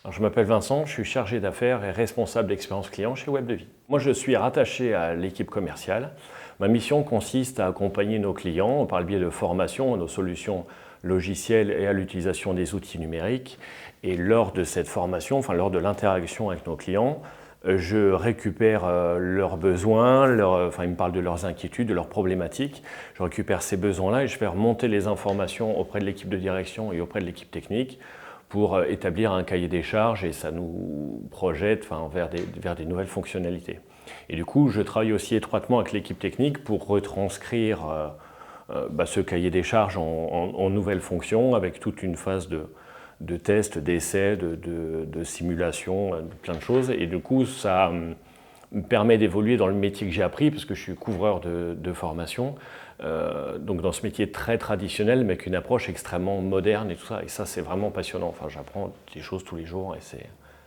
Alors, je m'appelle Vincent, je suis chargé d'affaires et responsable d'expérience client chez WebDevis. Moi, je suis rattaché à l'équipe commerciale. Ma mission consiste à accompagner nos clients par le biais de formation à nos solutions logicielles et à l'utilisation des outils numériques. Et lors de cette formation, lors de l'interaction avec nos clients, je récupère leurs besoins, ils me parlent de leurs inquiétudes, de leurs problématiques. Je récupère ces besoins-là et je fais remonter les informations auprès de l'équipe de direction et auprès de l'équipe technique pour établir un cahier des charges et ça nous projette vers des nouvelles fonctionnalités. Et du coup, je travaille aussi étroitement avec l'équipe technique pour retranscrire ce cahier des charges en nouvelles fonctions avec toute une phase de tests, d'essais, de simulation, plein de choses. Et du coup, ça me permet d'évoluer dans le métier que j'ai appris, parce que je suis couvreur de formation, donc dans ce métier très traditionnel, mais avec une approche extrêmement moderne et tout ça. Et ça, c'est vraiment passionnant. Enfin, j'apprends des choses tous les jours et c'est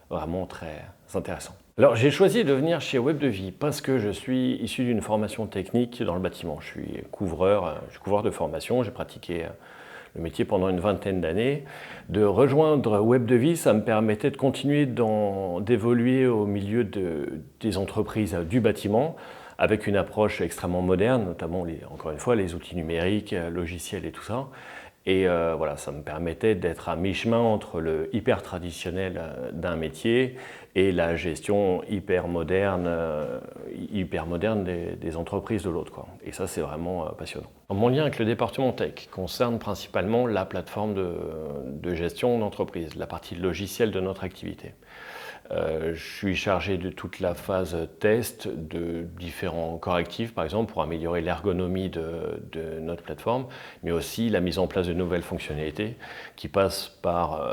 vraiment très intéressant. Alors, j'ai choisi de venir chez WebDevis parce que je suis issu d'une formation technique dans le bâtiment. Je suis couvreur de formation, j'ai pratiqué le métier pendant une vingtaine d'années. De rejoindre WebDevis, ça me permettait de continuer d'évoluer au milieu des entreprises du bâtiment avec une approche extrêmement moderne, notamment, encore une fois, les outils numériques, logiciels et tout ça. Et voilà, ça me permettait d'être à mi-chemin entre le hyper traditionnel d'un métier et la gestion hyper moderne des entreprises de l'autre, quoi. Et ça, c'est vraiment passionnant. Mon lien avec le département tech concerne principalement la plateforme de gestion d'entreprise, la partie logicielle de notre activité. Je suis chargé de toute la phase test de différents correctifs, par exemple, pour améliorer l'ergonomie de notre plateforme, mais aussi la mise en place de nouvelles fonctionnalités qui passent par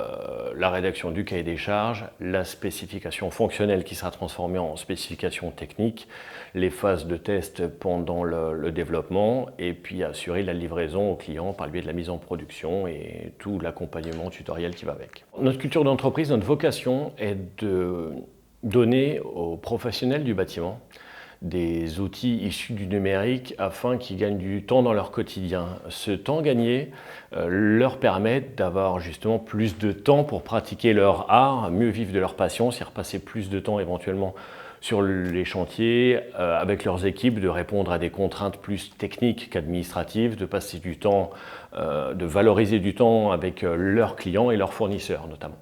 la rédaction du cahier des charges, la spécification fonctionnelle qui sera transformée en spécification technique, les phases de test pendant le développement, et puis assurer la livraison au client par le biais de la mise en production et tout l'accompagnement tutoriel qui va avec. Notre culture d'entreprise, notre vocation est de donner aux professionnels du bâtiment des outils issus du numérique afin qu'ils gagnent du temps dans leur quotidien. Ce temps gagné leur permet d'avoir justement plus de temps pour pratiquer leur art, mieux vivre de leur passion, c'est-à-dire passer plus de temps éventuellement sur les chantiers, avec leurs équipes, de répondre à des contraintes plus techniques qu'administratives, de passer du temps, de valoriser du temps avec leurs clients et leurs fournisseurs notamment.